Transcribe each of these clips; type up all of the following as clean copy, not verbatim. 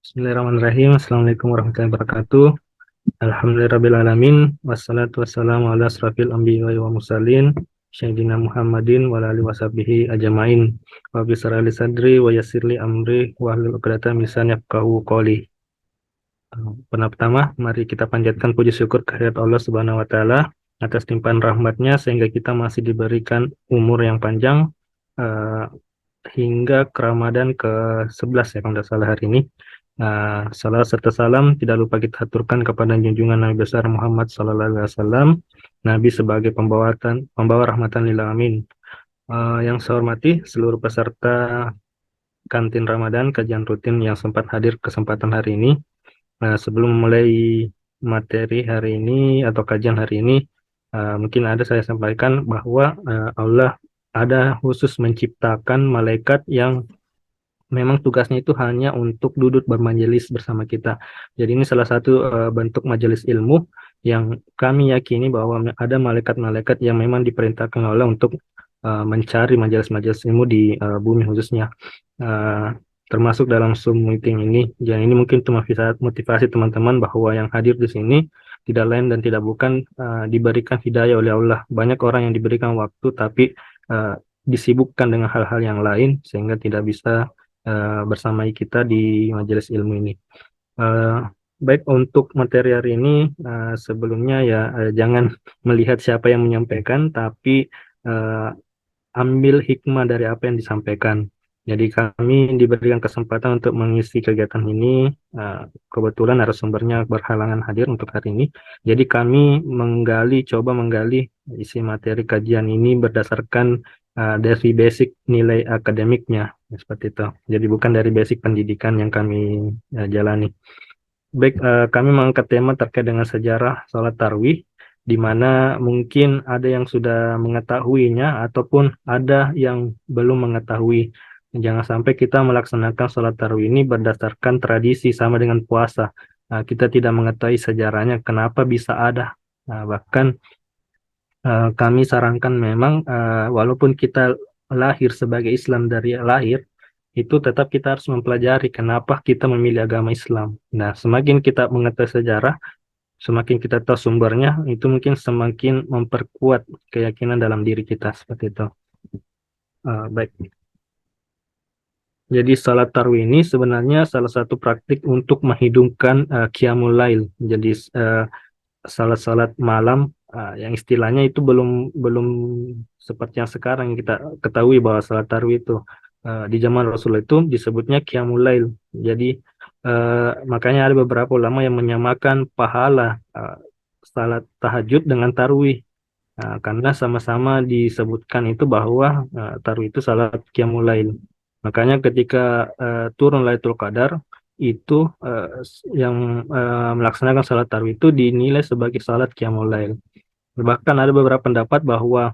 Bismillahirrahmanirrahim. Assalamualaikum warahmatullahi wabarakatuh. Alhamdulillahirrahmanirrahim. Wassalatu wassalamu ala asrafil anbiya wa mursalin. Sayyidina Muhammadin wa ala alihi washabihi ajmain. Wa bisara li sadri wa yassirli amri wa hlul 'uqdatam min lisani yafqahu qawli. Pertama, mari kita panjatkan puji syukur kehadirat Allah Subhanahu wa taala atas limpahan rahmatnya sehingga kita masih diberikan umur yang panjang eh, hingga ke Ramadan ke-11 ya kalau tidak salah hari ini. Salam serta salam tidak lupa kita aturkan kepada junjungan Nabi besar Muhammad Sallallahu Alaihi Wasallam, Nabi sebagai pembawa rahmatan lil alamin. Yang saya hormati seluruh peserta kantin Ramadan kajian rutin yang sempat hadir kesempatan hari ini. Sebelum mulai materi hari ini atau kajian hari ini, mungkin ada saya sampaikan bahwa Allah ada khusus menciptakan malaikat yang memang tugasnya itu hanya untuk duduk bermajelis bersama kita. Jadi ini salah satu bentuk majelis ilmu yang kami yakini bahwa ada malaikat-malaikat yang memang diperintahkan oleh untuk mencari majelis-majelis ilmu di bumi khususnya. Uh, Termasuk dalam Zoom meeting ini. Jadi ini mungkin itu motivasi teman-teman bahwa yang hadir di sini tidak lain dan tidak bukan diberikan hidayah oleh Allah. Banyak orang yang diberikan waktu tapi disibukkan dengan hal-hal yang lain sehingga tidak bisa bersamai kita di majelis ilmu ini. Uh, Baik untuk materi hari ini, sebelumnya ya jangan melihat siapa yang menyampaikan, tapi uh, ambil hikmah dari apa yang disampaikan. Jadi kami diberikan kesempatan untuk mengisi kegiatan ini. Kebetulan narasumbernya berhalangan hadir untuk hari ini. Jadi kami coba menggali isi materi kajian ini berdasarkan dari basic nilai akademiknya, seperti itu. Jadi bukan dari basic pendidikan yang kami jalani. Baik, kami mengangkat tema terkait dengan sejarah sholat tarawih, di mana mungkin ada yang sudah mengetahuinya ataupun ada yang belum mengetahui. Jangan sampai kita melaksanakan sholat tarawih ini berdasarkan tradisi sama dengan puasa. Kita tidak mengetahui sejarahnya, kenapa bisa ada. Bahkan kami sarankan memang walaupun kita lahir sebagai Islam dari lahir, itu tetap kita harus mempelajari kenapa kita memilih agama Islam. Nah, semakin kita mengetahui sejarah, semakin kita tahu sumbernya, itu mungkin semakin memperkuat keyakinan dalam diri kita seperti itu. Baik. Jadi salat tarawih ini sebenarnya salah satu praktik untuk menghidupkan Qiyamul Lail. Jadi salat-salat malam yang istilahnya itu belum belum seperti yang sekarang kita ketahui bahwa salat tarawih itu di zaman Rasulullah itu disebutnya Qiyamul Lail. Jadi makanya ada beberapa ulama yang menyamakan pahala salat tahajud dengan tarawih. Karena sama-sama disebutkan itu bahwa tarawih itu salat Qiyamul Lail. Makanya ketika turun Lailatul Qadar itu yang melaksanakan salat tarawih itu dinilai sebagai salat Qiyamul Lail. Bahkan ada beberapa pendapat bahwa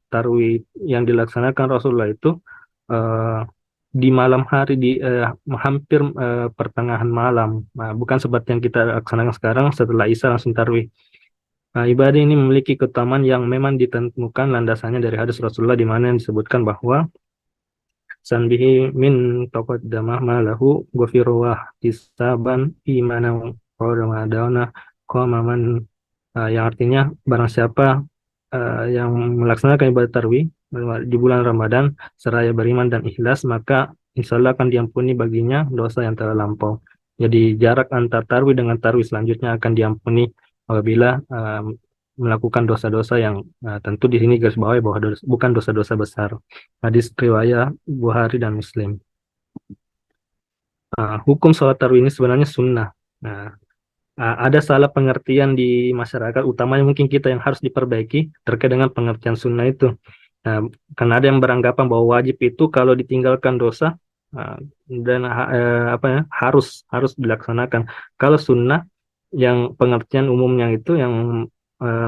tarawih yang dilaksanakan Rasulullah itu uh, di malam hari di hampir pertengahan malam. Bukan seperti yang kita laksanakan sekarang setelah Isya langsung tarawih. Ibadah ini memiliki keutamaan yang memang ditentukan landasannya dari hadis Rasulullah di mana yang disebutkan bahwa sanbihi min taqaddama malahu ghafirullah hisaban imanan wa ramadana qamaman, yang artinya barang siapa yang melaksanakan ibadah tarawih di bulan Ramadan seraya beriman dan ikhlas, maka insya Allah akan diampuni baginya dosa yang telah lampau. Jadi jarak antar tarawih dengan tarawih selanjutnya akan diampuni apabila melakukan dosa-dosa yang tentu di sini garis bawahi bahwa bukan dosa-dosa besar. Hadis riwayat Bukhari dan Muslim. Hukum sholat tarawih ini sebenarnya sunnah. Nah, ada salah pengertian di masyarakat, utamanya mungkin kita yang harus diperbaiki terkait dengan pengertian sunnah itu. Nah, karena ada yang beranggapan bahwa wajib itu kalau ditinggalkan dosa dan apa ya, harus dilaksanakan. Kalau sunnah yang pengertian umumnya itu yang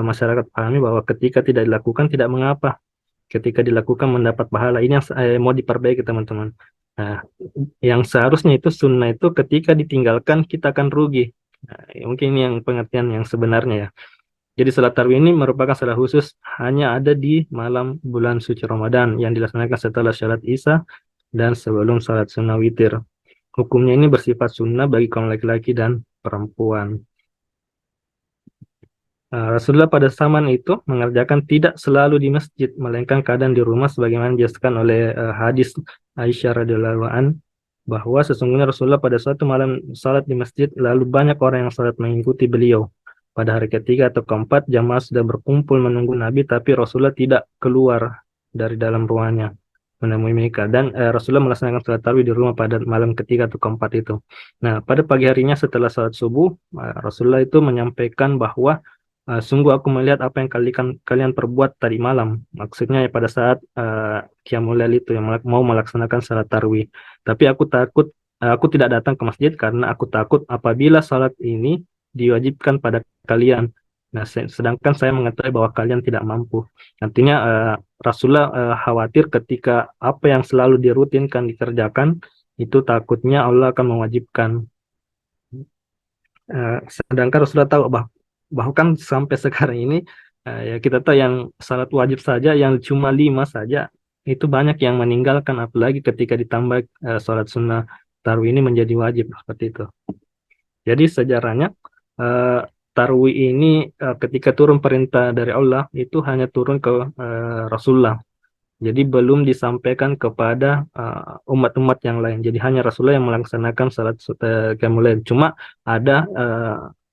masyarakat pahami bahwa ketika tidak dilakukan tidak mengapa, ketika dilakukan mendapat pahala. Ini yang mau diperbaiki teman-teman. Nah, yang seharusnya itu sunnah itu ketika ditinggalkan kita akan rugi. Nah, mungkin ini yang pengertian yang sebenarnya ya. Jadi salat tarawih ini merupakan salat khusus hanya ada di malam bulan suci Ramadan yang dilaksanakan setelah salat Isya dan sebelum salat sunnah witir. Hukumnya ini bersifat sunnah bagi kaum laki-laki dan perempuan. Rasulullah pada zaman itu mengerjakan tidak selalu di masjid, melainkan kadang di rumah, sebagaimana dijelaskan oleh hadis Aisyah radhiyallahu an, bahwa sesungguhnya Rasulullah pada suatu malam salat di masjid, lalu banyak orang yang salat mengikuti beliau. Pada hari ketiga atau keempat, jamaah sudah berkumpul menunggu Nabi, tapi Rasulullah tidak keluar dari dalam ruangannya menemui mereka. Dan Rasulullah melaksanakan salat tarawih di rumah pada malam ketiga atau keempat itu. Nah, pada pagi harinya setelah salat subuh, Rasulullah itu menyampaikan bahwa sungguh aku melihat apa yang kalian perbuat tadi malam. Maksudnya ya pada saat Qiyamul Lail itu yang mau melaksanakan salat tarawih. Tapi aku tidak datang ke masjid karena aku takut apabila salat ini diwajibkan pada kalian. Nah, sedangkan saya mengetahui bahwa kalian tidak mampu. Nantinya Rasulullah khawatir ketika apa yang selalu dirutinkan dikerjakan itu takutnya Allah akan mewajibkan. Sedangkan Rasulullah tahu bahkan sampai sekarang ini ya kita tahu yang salat wajib saja yang cuma 5 saja itu banyak yang meninggalkan, apalagi ketika ditambah salat sunnah tarawih ini menjadi wajib seperti itu. Jadi sejarahnya eh, tarawih ini ketika turun perintah dari Allah itu hanya turun ke Rasulullah. Jadi belum disampaikan kepada umat-umat yang lain. Jadi hanya Rasulullah yang melaksanakan salat qiyamul lail. Cuma ada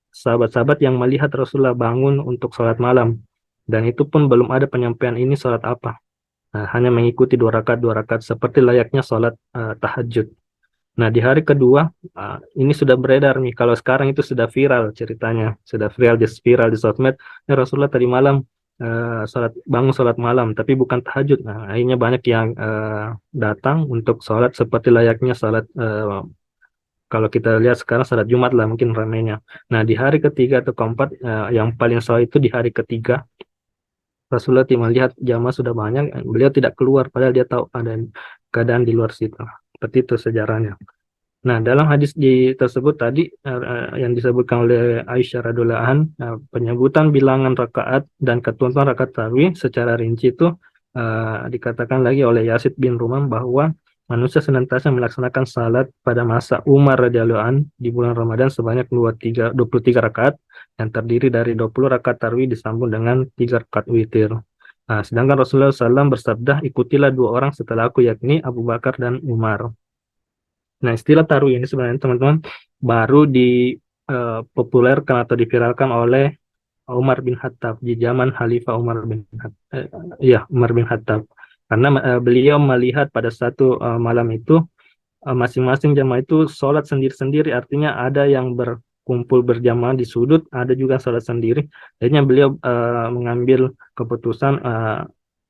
sahabat-sahabat yang melihat Rasulullah bangun untuk salat malam. Dan itu pun belum ada penyampaian ini salat apa. Nah, hanya mengikuti dua rakaat seperti layaknya salat tahajud. Nah, di hari kedua, ini sudah beredar nih. Kalau sekarang itu sudah viral ceritanya, sudah viral di sosmed. Ya, Rasulullah tadi malam bangun salat malam, tapi bukan tahajud. Nah, akhirnya banyak yang datang untuk salat seperti layaknya salat. Kalau kita lihat sekarang salat Jumat lah mungkin ramainya. Nah, di hari ketiga atau keempat, yang paling sahih itu di hari ketiga. Rasulullah melihat jamaah sudah banyak, beliau tidak keluar, padahal dia tahu keadaan di luar situ. Seperti itu sejarahnya. Nah, dalam hadis tersebut tadi yang disebutkan oleh Aisyah radhiallahu an, penyebutan bilangan rakaat dan ketentuan rakaat tarawih secara rinci itu dikatakan lagi oleh Yazid bin Rumam bahwa manusia senantiasa melaksanakan salat pada masa Umar radhiyallahu an di bulan Ramadan sebanyak 23 rakaat yang terdiri dari 20 rakaat tarawih disambung dengan 3 rakaat witir. Nah, sedangkan Rasulullah SAW bersabda, ikutilah dua orang setelah aku, yakni Abu Bakar dan Umar. Nah, istilah taruh ini sebenarnya teman-teman baru dipopulerkan atau diviralkan oleh Umar bin Khattab di zaman Khalifah Umar bin Khattab. Ya, Umar bin Khattab. Karena beliau melihat pada satu malam itu masing-masing jamaah itu sholat sendiri-sendiri, artinya ada yang berkumpul berjamaah di sudut, ada juga sholat sendiri. Akhirnya beliau mengambil keputusan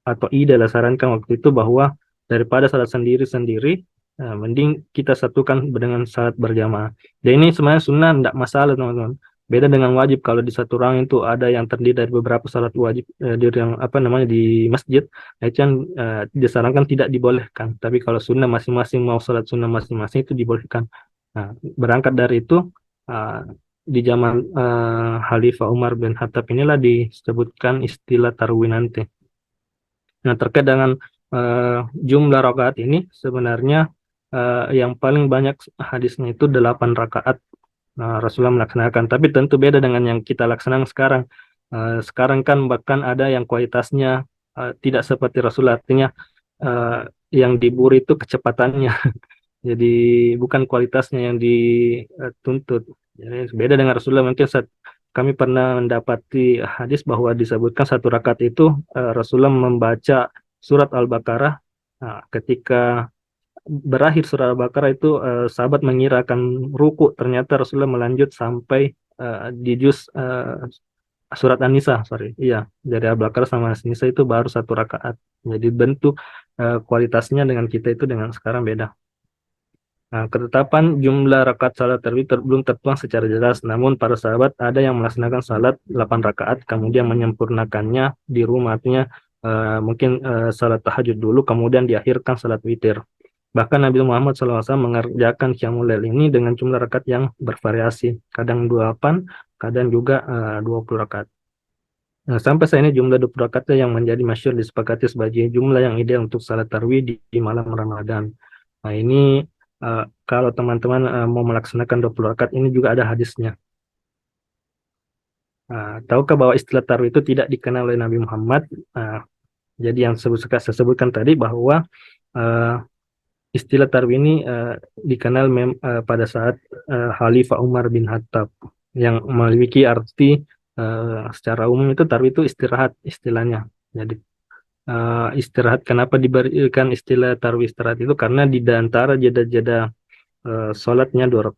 atau ide lah, sarankan waktu itu bahwa daripada sholat sendiri-sendiri, mending kita satukan dengan sholat berjamaah. Dan ini sebenarnya sunnah, tidak masalah teman-teman. Beda dengan wajib, kalau di satu rang itu ada yang terdiri dari beberapa salat wajib di yang apa namanya di masjid, nah, itu yang disarankan tidak dibolehkan. Tapi kalau sunnah masing-masing mau salat sunnah masing-masing itu dibolehkan. Nah, berangkat dari itu uh, di zaman Khalifah Umar bin Khattab inilah disebutkan istilah tarawih nanti. Nah, terkait dengan jumlah rakaat ini sebenarnya yang paling banyak hadisnya itu 8 rakaat. Nah, Rasulullah melaksanakan, tapi tentu beda dengan yang kita laksanakan sekarang. Sekarang kan bahkan ada yang kualitasnya tidak seperti Rasulullah, artinya eh, yang diburu itu kecepatannya, jadi bukan kualitasnya yang dituntut. Jadi beda dengan Rasulullah. Mungkin saat kami pernah mendapati hadis bahwa disebutkan satu rakaat itu Rasulullah membaca surat Al-Baqarah. Nah, ketika berakhir surat Al-Baqarah itu sahabat mengira akan ruku, ternyata Rasulullah melanjut sampai di juz surat An-Nisa, sorry, iya, dari Al-Baqarah sama An-Nisa itu baru satu rakaat. Jadi bentuk kualitasnya dengan kita itu dengan sekarang beda. Nah, ketetapan jumlah rakaat salat tarawih belum tertuang secara jelas, namun para sahabat ada yang melaksanakan salat 8 rakaat kemudian menyempurnakannya di rumah, artinya mungkin salat tahajud dulu kemudian diakhirkan salat witir. Bahkan Nabi Muhammad SAW mengerjakan Qiyamul Lail ini dengan jumlah rakaat yang bervariasi, kadang 28, kadang juga 20 rakaat. Nah, sampai saat ini jumlah 20 rakaat yang menjadi masyhur disepakati sebagai jumlah yang ideal untuk salat tarawih di malam Ramadan. Nah, ini Kalau teman-teman mau melaksanakan 20 rakaat ini juga ada hadisnya. Tahukah bahwa istilah tarawih itu tidak dikenal oleh Nabi Muhammad? Nah, jadi yang saya sebutkan tadi bahwa uh, istilah tarawih ini dikenal pada saat Khalifah Umar bin Khattab yang memiliki arti secara umum itu tarawih itu istirahat istilahnya. Jadi istirahat, kenapa diberikan istilah tarawih istirahat itu karena di antara jeda-jeda sholatnya dua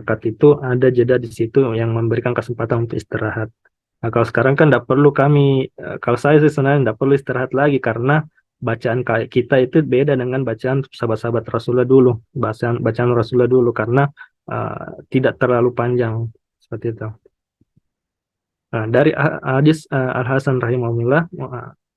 rakaat itu ada jeda di situ yang memberikan kesempatan untuk istirahat. Nah, kalau sekarang kan tidak perlu kalau saya sih sebenarnya tidak perlu istirahat lagi karena bacaan kayak kita itu beda dengan bacaan sahabat-sahabat Rasulullah dulu, bacaan bacaan Rasulullah dulu karena tidak terlalu panjang seperti itu. Nah, dari hadis Al-Hasan rahimahullah,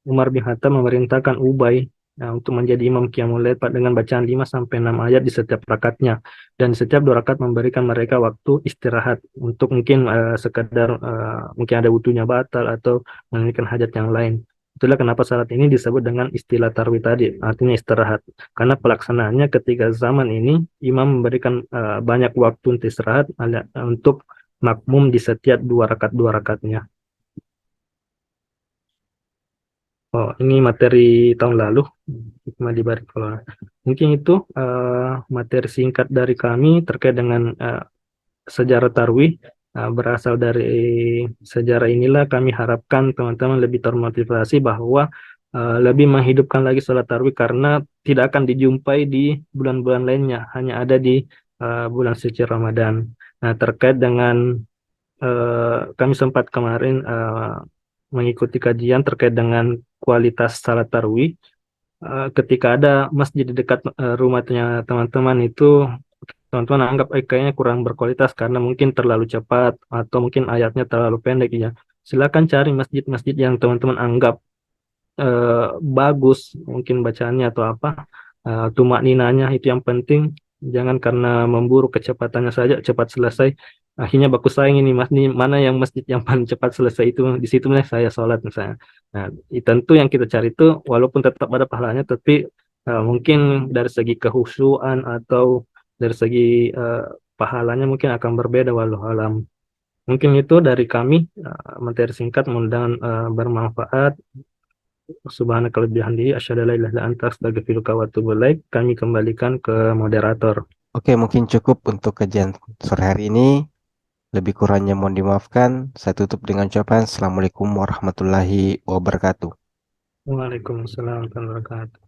Umar bin Khattab memerintahkan Ubay untuk menjadi imam qiyamul lail dengan bacaan 5 sampai 6 ayat di setiap rakaatnya, dan setiap dua rakaat memberikan mereka waktu istirahat untuk mungkin sekedar mungkin ada wudunya batal atau menunaikan hajat yang lain. Itulah kenapa salat ini disebut dengan istilah tarwih tadi, artinya istirahat. Karena pelaksanaannya ketika zaman ini imam memberikan banyak waktu untuk istirahat untuk makmum di setiap dua rakaatnya. Oh, ini materi tahun lalu, hikmah di balik kalau mungkin itu materi singkat dari kami terkait dengan sejarah Tarwih. Berasal dari sejarah inilah kami harapkan teman-teman lebih termotivasi bahwa lebih menghidupkan lagi sholat Tarwih karena tidak akan dijumpai di bulan-bulan lainnya, hanya ada di bulan suci Ramadan. Nah, terkait dengan kami sempat kemarin mengikuti kajian terkait dengan kualitas salat tarawih. Ketika ada masjid di dekat rumahnya teman-teman itu, teman-teman anggap kayaknya kurang berkualitas karena mungkin terlalu cepat atau mungkin ayatnya terlalu pendek ya. Silakan cari masjid-masjid yang teman-teman anggap bagus, mungkin bacaannya atau apa, tumak ninanya itu yang penting. Jangan karena memburu kecepatannya saja cepat selesai. Akhirnya baku saing ini mas, ini mana yang masjid yang paling cepat selesai itu di situ nih saya sholat misalnya. Nah, tentu yang kita cari itu walaupun tetap ada pahalanya, tapi mungkin dari segi kehusuan atau dari segi eh, pahalanya mungkin akan berbeda walau alam. Mungkin itu dari kami materi singkat mudah-mudahan bermanfaat. Subhanaka wa bihamdihi asyhadu an la ilaha illa anta astaghfiruka wa atubu ilaik. Kami kembalikan ke moderator. Oke, mungkin cukup untuk kajian sore hari ini. Lebih kurangnya mohon dimaafkan. Saya tutup dengan ucapan Assalamualaikum warahmatullahi wabarakatuh. Waalaikumsalam warahmatullahi wabarakatuh.